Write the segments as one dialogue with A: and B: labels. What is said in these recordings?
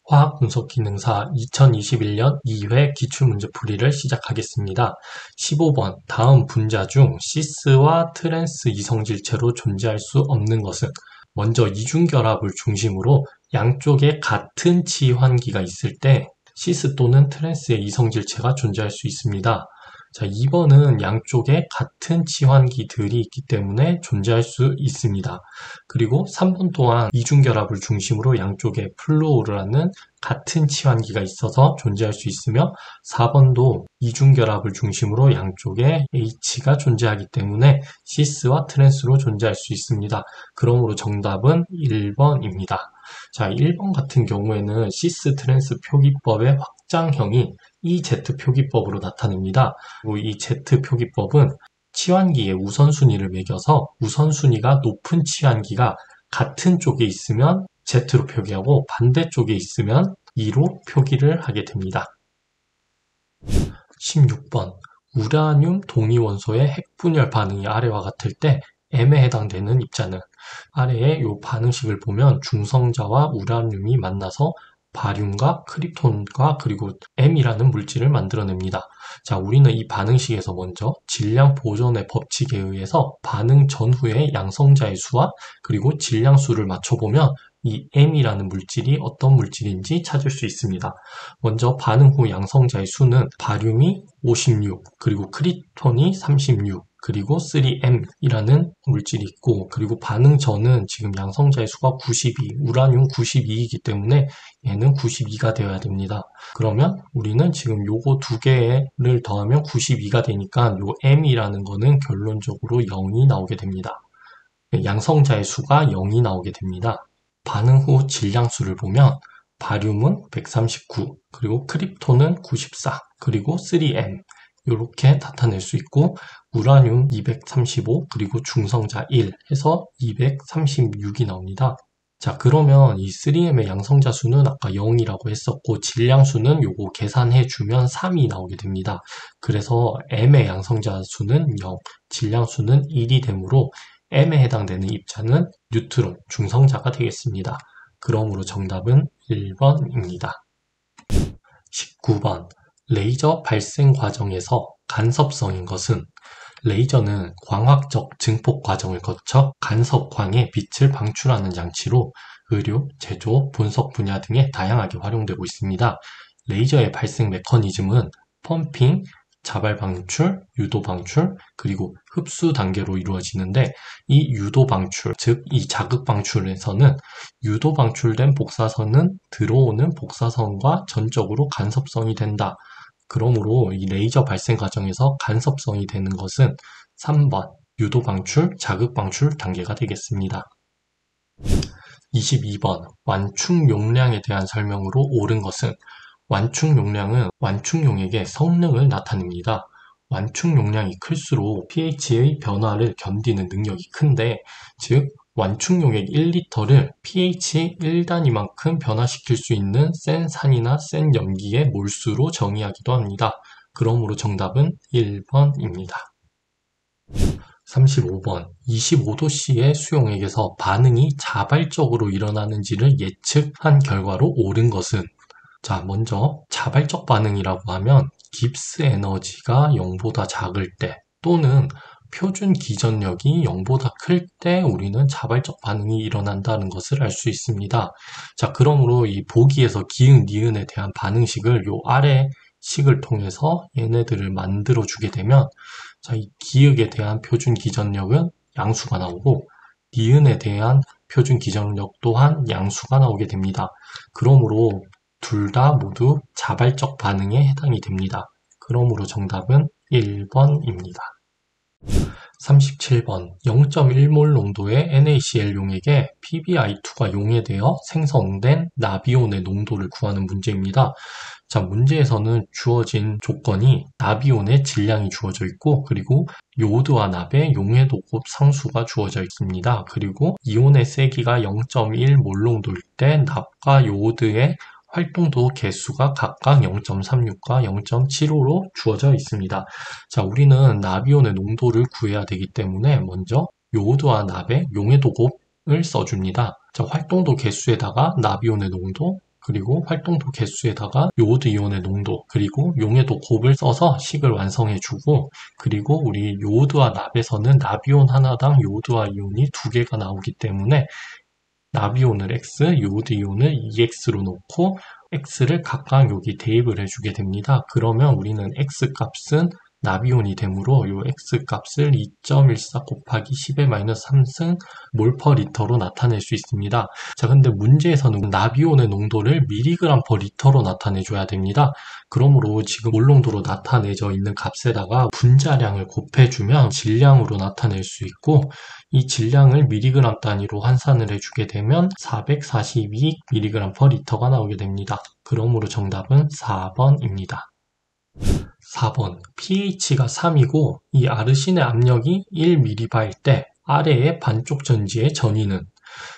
A: 화학분석기능사 2021년 2회 기출문제풀이를 시작하겠습니다. 15번 다음 분자 중 시스와 트랜스 이성질체로 존재할 수 없는 것은 먼저 이중결합을 중심으로 양쪽에 같은 치환기가 있을 때 시스 또는 트랜스의 이성질체가 존재할 수 있습니다. 자, 2번은 양쪽에 같은 치환기들이 있기 때문에 존재할 수 있습니다. 그리고 3번 또한 이중결합을 중심으로 양쪽에 플루오르라는 같은 치환기가 있어서 존재할 수 있으며 4번도 이중결합을 중심으로 양쪽에 H가 존재하기 때문에 시스와 트랜스로 존재할 수 있습니다. 그러므로 정답은 1번입니다. 자, 1번 같은 경우에는 시스 트랜스 표기법의 확장형이 이 Z 표기법으로 나타냅니다. 그리고 이 Z 표기법은 치환기에 우선순위를 매겨서 우선순위가 높은 치환기가 같은 쪽에 있으면 Z로 표기하고 반대쪽에 있으면 2로 표기를 하게 됩니다. 16번 우라늄 동위원소의 핵분열 반응이 아래와 같을 때 M에 해당되는 입자는 아래의 이 반응식을 보면 중성자와 우라늄이 만나서 바륨과 크립톤과 그리고 M이라는 물질을 만들어냅니다. 자, 우리는 이 반응식에서 먼저 질량 보존의 법칙에 의해서 반응 전후의 양성자의 수와 그리고 질량수를 맞춰보면 이 M이라는 물질이 어떤 물질인지 찾을 수 있습니다. 먼저 반응 후 양성자의 수는 바륨이 56, 그리고 크립톤이 36, 그리고 3M이라는 물질이 있고, 그리고 반응 전은 지금 양성자의 수가 92, 우라늄 92이기 때문에 얘는 92가 되어야 됩니다. 그러면 우리는 지금 요거 두 개를 더하면 92가 되니까 요 M이라는 거는 결론적으로 0이 나오게 됩니다. 양성자의 수가 0이 나오게 됩니다. 반응 후 질량수를 보면 바륨은 139, 그리고 크립톤은 94, 그리고 3M 이렇게 나타낼 수 있고 우라늄 235, 그리고 중성자 1 해서 236이 나옵니다. 자, 그러면 이 3M의 양성자 수는 아까 0이라고 했었고 질량수는 요거 계산해주면 3이 나오게 됩니다. 그래서 M의 양성자 수는 0, 질량수는 1이 되므로 M에 해당되는 입자는 뉴트론, 중성자가 되겠습니다. 그러므로 정답은 1번입니다. 19번 레이저 발생 과정에서 간섭성인 것은 레이저는 광학적 증폭 과정을 거쳐 간섭광의 빛을 방출하는 장치로 의료, 제조, 분석 분야 등에 다양하게 활용되고 있습니다. 레이저의 발생 메커니즘은 펌핑, 자발 방출, 유도 방출, 그리고 흡수 단계로 이루어지는데 이 유도 방출, 즉 이 자극 방출에서는 유도 방출된 복사선은 들어오는 복사선과 전적으로 간섭성이 된다. 그러므로 이 레이저 발생 과정에서 간섭성이 되는 것은 3번 유도 방출, 자극 방출 단계가 되겠습니다. 22번 완충 용량에 대한 설명으로 옳은 것은 완충 용량은 완충용액의 성능을 나타냅니다. 완충 용량이 클수록 pH의 변화를 견디는 능력이 큰데, 즉 완충용액 1리터를 pH 1단위만큼 변화시킬 수 있는 센 산이나 센 염기의 몰수로 정의하기도 합니다. 그러므로 정답은 1번입니다. 35번 25도씨의 수용액에서 반응이 자발적으로 일어나는지를 예측한 결과로 옳은 것은 자, 먼저 자발적 반응이라고 하면 깁스 에너지가 0보다 작을 때 또는 표준 기전력이 0보다 클 때 우리는 자발적 반응이 일어난다는 것을 알 수 있습니다. 자, 그러므로 이 보기에서 기응, 니은에 대한 반응식을 요 아래 식을 통해서 얘네들을 만들어 주게 되면 자, 이 기역에 대한 표준 기전력은 양수가 나오고 니은에 대한 표준 기전력 또한 양수가 나오게 됩니다. 그러므로 둘 다 모두 자발적 반응에 해당이 됩니다. 그러므로 정답은 1번입니다. 37번 0.1몰 농도의 NaCl 용액에 PbI2가 용해되어 생성된 나비온의 농도를 구하는 문제입니다. 자, 문제에서는 주어진 조건이 나비온의 질량이 주어져 있고 그리고 요오드와 납의 용해도급 상수가 주어져 있습니다. 그리고 이온의 세기가 0.1몰 농도일 때 납과 요오드의 활동도 개수가 각각 0.36과 0.75로 주어져 있습니다. 자, 우리는 나비온의 농도를 구해야 되기 때문에 먼저 요오드와 납의 용해도급을 써줍니다. 자, 활동도 개수에다가 나비온의 농도, 그리고 활동도 개수에다가 요오드 이온의 농도, 그리고 용해도 곱을 써서 식을 완성해주고, 그리고 우리 요오드와 납에서는 납이온 하나당 요오드와 이온이 2개가 나오기 때문에 납이온을 X, 요오드 이온을 EX로 놓고 X를 각각 여기 대입을 해주게 됩니다. 그러면 우리는 X 값은 납이온이 되므로 이 X 값을 2.14 곱하기 10의 마이너스 3승 몰퍼리터로 나타낼 수 있습니다. 자, 근데 문제에서는 납이온의 농도를 미리그램 퍼 리터로 나타내줘야 됩니다. 그러므로 지금 몰농도로 나타내져 있는 값에다가 분자량을 곱해주면 질량으로 나타낼 수 있고, 이 질량을 미리그램 단위로 환산을 해주게 되면 442mg per 리터가 나오게 됩니다. 그러므로 정답은 4번입니다. 4번, pH가 3이고 이 아르신의 압력이 1mB일 때 아래의 반쪽 전지의 전위는,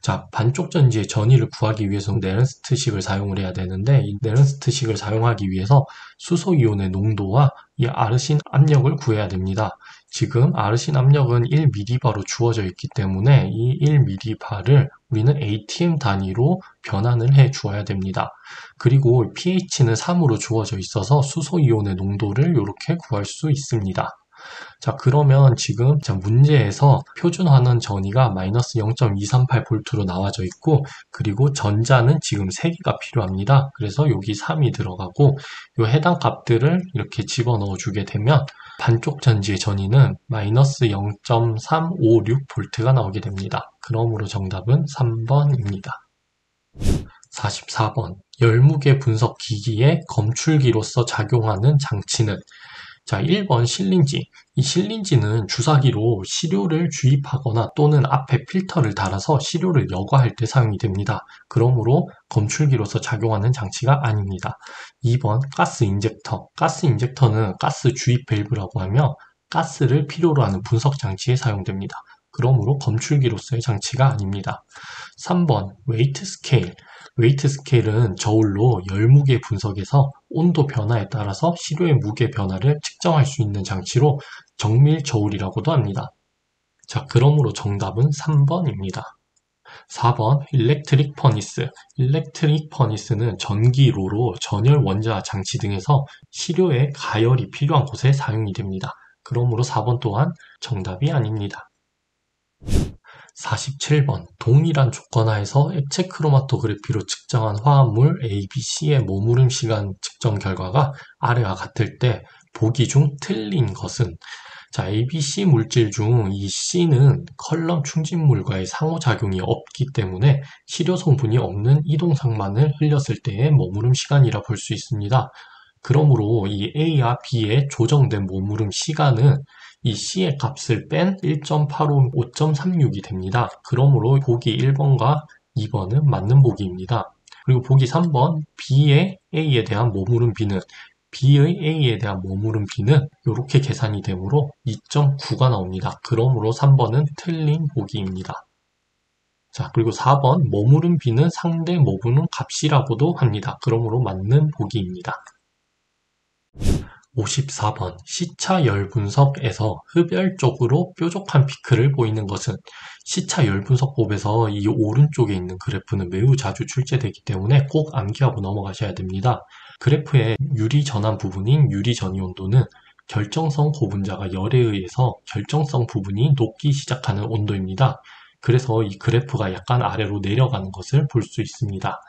A: 자, 반쪽 전지의 전위를 구하기 위해서는 네른스트식을 사용을 해야 되는데, 이 네른스트식을 사용하기 위해서 수소이온의 농도와 이 아르신 압력을 구해야 됩니다. 지금 아르신 압력은 1mB로 주어져 있기 때문에 이 1mB를 우리는 atm 단위로 변환을 해 주어야 됩니다. 그리고 pH는 3으로 주어져 있어서 수소이온의 농도를 이렇게 구할 수 있습니다. 자, 그러면 지금 문제에서 표준 환원 전위가 마이너스 0.238V로 나와져 있고, 그리고 전자는 지금 3개가 필요합니다. 그래서 여기 3이 들어가고, 이 해당 값들을 이렇게 집어넣어 주게 되면 반쪽 전지의 전위는 마이너스 0.356V가 나오게 됩니다. 그러므로 정답은 3번입니다. 44번, 열무게 분석 기기의 검출기로서 작용하는 장치는, 자, 1번 실린지. 이 실린지는 주사기로 시료를 주입하거나 또는 앞에 필터를 달아서 시료를 여과할 때 사용이 됩니다. 그러므로 검출기로서 작용하는 장치가 아닙니다. 2번 가스 인젝터. 가스 인젝터는 가스 주입 밸브라고 하며 가스를 필요로 하는 분석 장치에 사용됩니다. 그러므로 검출기로서의 장치가 아닙니다. 3번 웨이트 스케일. 웨이트 스케일은 저울로 열무게 분석에서 온도 변화에 따라서 시료의 무게 변화를 측정할 수 있는 장치로 정밀 저울이라고도 합니다. 자, 그러므로 정답은 3번입니다. 4번 일렉트릭 퍼니스. 일렉트릭 퍼니스는 전기로로 전열 원자 장치 등에서 시료의 가열이 필요한 곳에 사용이 됩니다. 그러므로 4번 또한 정답이 아닙니다. 47번, 동일한 조건하에서 액체 크로마토그래피로 측정한 화합물 A, B, C의 머무름 시간 측정 결과가 아래와 같을 때 보기 중 틀린 것은, 자, A, B, C 물질 중 이 C는 컬럼 충진물과의 상호작용이 없기 때문에 시료 성분이 없는 이동상만을 흘렸을 때의 머무름 시간이라 볼 수 있습니다. 그러므로 이 A와 B의 조정된 머무름 시간은 이 C의 값을 뺀 1.85, 5.36이 됩니다. 그러므로 보기 1번과 2번은 맞는 보기입니다. 그리고 보기 3번 B의 A에 대한 머무름 B는, B의 A에 대한 머무름 B는 이렇게 계산이 되므로 2.9가 나옵니다. 그러므로 3번은 틀린 보기입니다. 자, 그리고 4번 머무름 B는 상대 머무름 값이라고도 합니다. 그러므로 맞는 보기입니다. 54번, 시차 열 분석에서 흡열적으로 뾰족한 피크를 보이는 것은, 시차 열 분석법에서 이 오른쪽에 있는 그래프는 매우 자주 출제되기 때문에 꼭 암기하고 넘어가셔야 됩니다. 그래프의 유리 전환 부분인 유리 전이 온도는 결정성 고분자가 열에 의해서 결정성 부분이 녹기 시작하는 온도입니다. 그래서 이 그래프가 약간 아래로 내려가는 것을 볼 수 있습니다.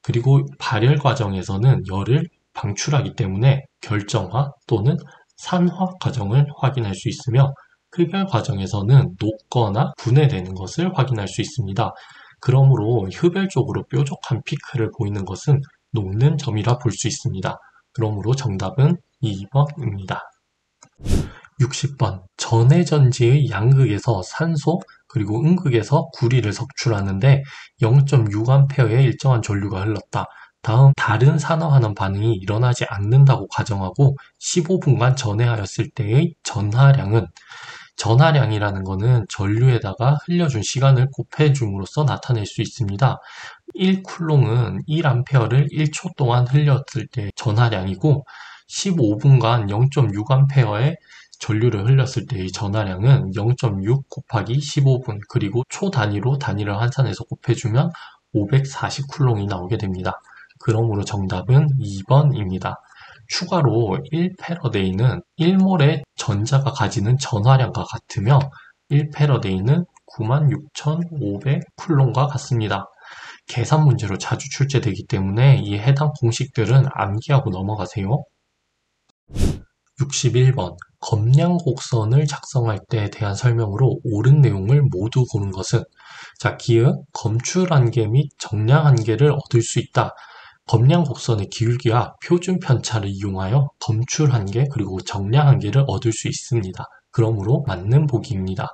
A: 그리고 발열 과정에서는 열을 방출하기 때문에 결정화 또는 산화 과정을 확인할 수 있으며, 흡열 과정에서는 녹거나 분해되는 것을 확인할 수 있습니다. 그러므로 흡열적으로 뾰족한 피크를 보이는 것은 녹는 점이라 볼 수 있습니다. 그러므로 정답은 2번입니다. 60번, 전해전지의 양극에서 산소 그리고 음극에서 구리를 석출하는데 0.6A의 일정한 전류가 흘렀다. 다음 다른 산화환원 반응이 일어나지 않는다고 가정하고 15분간 전해하였을 때의 전하량은, 전하량이라는 것은 전류에다가 흘려준 시간을 곱해줌으로써 나타낼 수 있습니다. 1쿨롱은 1A를 1초 동안 흘렸을 때 전하량이고, 15분간 0.6A의 전류를 흘렸을 때의 전하량은 0.6 곱하기 15분, 그리고 초 단위로 단위를 환산해서 곱해주면 540쿨롱이 나오게 됩니다. 그러므로 정답은 2번입니다. 추가로 1패러데이는 1몰의 전자가 가지는 전화량과 같으며 1패러데이는 96,500쿨론과 같습니다. 계산 문제로 자주 출제되기 때문에 이 해당 공식들은 암기하고 넘어가세요. 61번 검량 곡선을 작성할 때에 대한 설명으로 옳은 내용을 모두 고른 것은 기읍 검출 한계 및 정량 한계를 얻을 수 있다. 검량 곡선의 기울기와 표준 편차를 이용하여 검출 한계 그리고 정량 한계를 얻을 수 있습니다. 그러므로 맞는 보기입니다.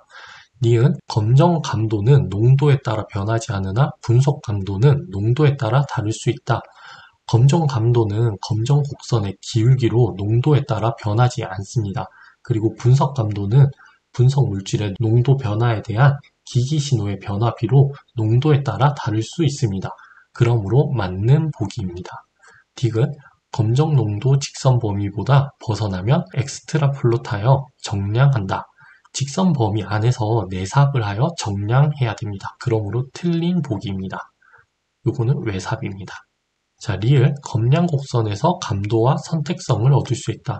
A: 니은 검정 감도는 농도에 따라 변하지 않으나 분석 감도는 농도에 따라 다를 수 있다. 검정 감도는 검정 곡선의 기울기로 농도에 따라 변하지 않습니다. 그리고 분석 감도는 분석 물질의 농도 변화에 대한 기기 신호의 변화비로 농도에 따라 다를 수 있습니다. 그러므로 맞는 보기입니다. 디귿 검정 농도 직선 범위보다 벗어나면 엑스트라폴로트하여 정량한다. 직선 범위 안에서 내삽을 하여 정량해야 됩니다. 그러므로 틀린 보기입니다. 요거는 외삽입니다. 리을 검량 곡선에서 감도와 선택성을 얻을 수 있다.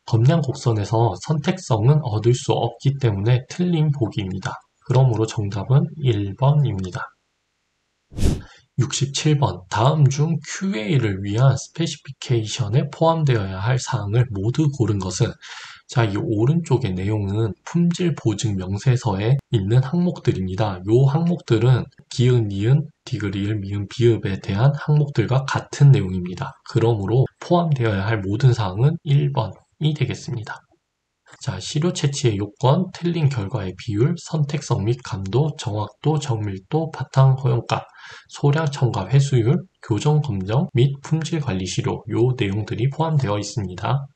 A: 검량 곡선에서 선택성은 얻을 수 없기 때문에 틀린 보기입니다. 그러므로 정답은 1번입니다. 67번 다음 중 QA를 위한 스페시피케이션에 포함되어야 할 사항을 모두 고른 것은 이 오른쪽의 내용은 품질 보증 명세서에 있는 항목들입니다. 이 항목들은 기은, 니은, 디귿, 리을, 미은, 비읍에 대한 항목들과 같은 내용입니다. 그러므로 포함되어야 할 모든 사항은 1번이 되겠습니다. 시료 채취의 요건, 틀린 결과의 비율, 선택성 및 감도, 정확도, 정밀도, 바탕 허용가, 소량 첨가 회수율, 교정 검정 및 품질 관리 시료 요 내용들이 포함되어 있습니다.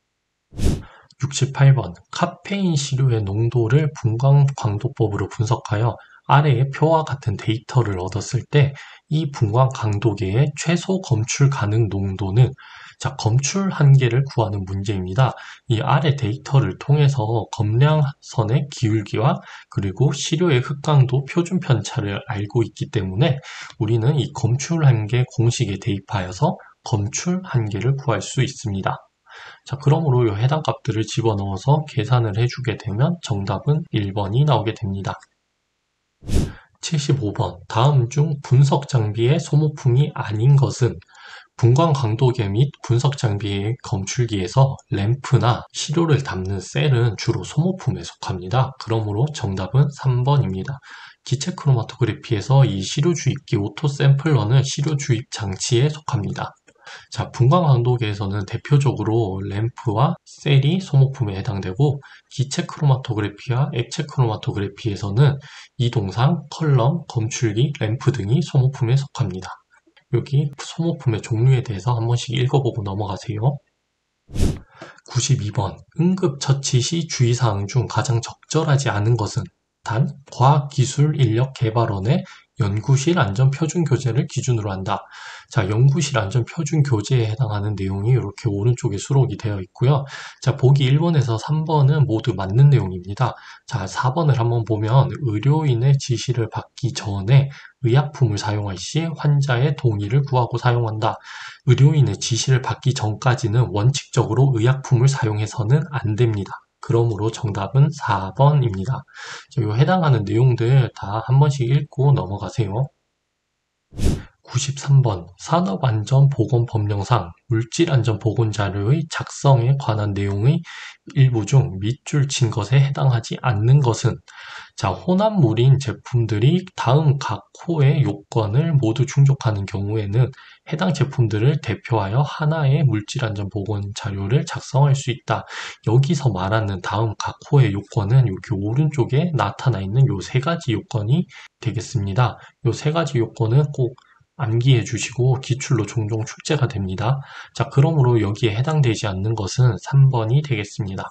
A: 68번 카페인 시료의 농도를 분광 강도법으로 분석하여 아래의 표와 같은 데이터를 얻었을 때 이 분광 강도계의 최소 검출 가능 농도는 검출 한계를 구하는 문제입니다. 이 아래 데이터를 통해서 검량선의 기울기와 그리고 시료의 흑강도 표준 편차를 알고 있기 때문에 우리는 이 검출 한계 공식에 대입하여서 검출 한계를 구할 수 있습니다. 그러므로 이 해당 값들을 집어넣어서 계산을 해주게 되면 정답은 1번이 나오게 됩니다. 75번 다음 중 분석 장비의 소모품이 아닌 것은 분광 강도계 및 분석 장비의 검출기에서 램프나 시료를 담는 셀은 주로 소모품에 속합니다. 그러므로 정답은 3번입니다. 기체 크로마토그래피에서 이 시료 주입기 오토 샘플러는 시료 주입 장치에 속합니다. 분광 강도계에서는 대표적으로 램프와 셀이 소모품에 해당되고 기체 크로마토그래피와 액체 크로마토그래피에서는 이동상, 컬럼, 검출기, 램프 등이 소모품에 속합니다. 여기 소모품의 종류에 대해서 한 번씩 읽어보고 넘어가세요. 92번 응급처치 시 주의사항 중 가장 적절하지 않은 것은 단 과학기술인력개발원의 연구실 안전표준교재를 기준으로 한다. 연구실 안전표준교재에 해당하는 내용이 이렇게 오른쪽에 수록이 되어 있고요. 보기 1번에서 3번은 모두 맞는 내용입니다. 4번을 한번 보면 의료인의 지시를 받기 전에 의약품을 사용할 시 환자의 동의를 구하고 사용한다. 의료인의 지시를 받기 전까지는 원칙적으로 의약품을 사용해서는 안 됩니다. 그러므로 정답은 4번입니다. 이 해당하는 내용들 다 한 번씩 읽고 넘어가세요. 93번 산업안전보건법령상 물질안전보건자료의 작성에 관한 내용의 일부 중 밑줄 친 것에 해당하지 않는 것은 혼합물인 제품들이 다음 각 호의 요건을 모두 충족하는 경우에는 해당 제품들을 대표하여 하나의 물질안전보건자료를 작성할 수 있다. 여기서 말하는 다음 각 호의 요건은 이렇게 오른쪽에 나타나 있는 요 세 가지 요건이 되겠습니다. 요 세 가지 요건은 꼭 암기해 주시고 기출로 종종 출제가 됩니다. 그러므로 여기에 해당되지 않는 것은 3번이 되겠습니다.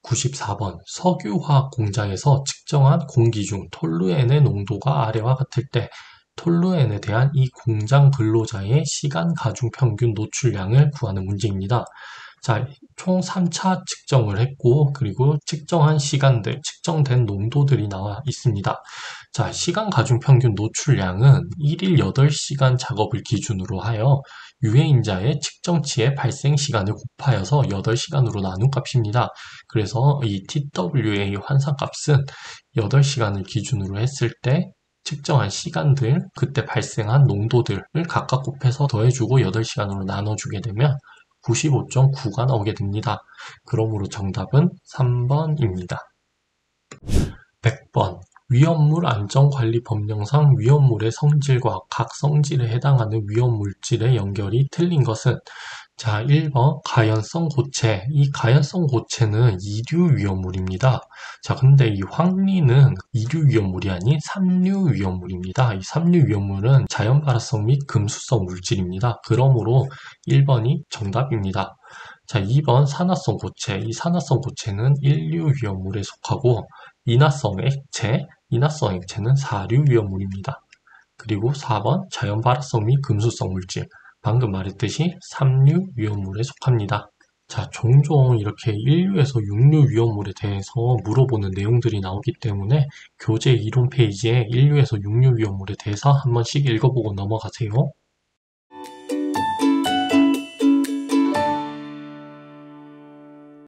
A: 94번 석유화학 공장에서 측정한 공기 중 톨루엔의 농도가 아래와 같을 때 톨루엔에 대한 이 공장 근로자의 시간 가중 평균 노출량을 구하는 문제입니다. 총 3차 측정을 했고, 그리고 측정한 시간들, 측정된 농도들이 나와 있습니다. 자, 시간 가중 평균 노출량은 1일 8시간 작업을 기준으로 하여 유해인자의 측정치의 발생 시간을 곱하여서 8시간으로 나눈 값입니다. 그래서 이 TWA 환산값은 8시간을 기준으로 했을 때 측정한 시간들, 그때 발생한 농도들을 각각 곱해서 더해주고 8시간으로 나눠주게 되면 95.9가 나오게 됩니다. 그러므로 정답은 3번입니다. 100번. 위험물 안전관리법령상 위험물의 성질과 각 성질에 해당하는 위험물질의 연결이 틀린 것은 자, 1번 가연성 고체. 이 가연성 고체는 이류 위험물입니다. 자, 근데 이 황리는 이류 위험물이 아닌 삼류 위험물입니다. 이 삼류 위험물은 자연 발화성 및 금수성 물질입니다. 그러므로 1번이 정답입니다. 자, 2번 산화성 고체. 이 산화성 고체는 1류 위험물에 속하고 인화성 액체는 4류 위험물입니다. 그리고 4번 자연 발화성 및 금수성 물질. 방금 말했듯이 3류 위험물에 속합니다. 자, 종종 이렇게 1류에서 6류 위험물에 대해서 물어보는 내용들이 나오기 때문에 교재 이론 페이지에 1류에서 6류 위험물에 대해서 한 번씩 읽어보고 넘어가세요.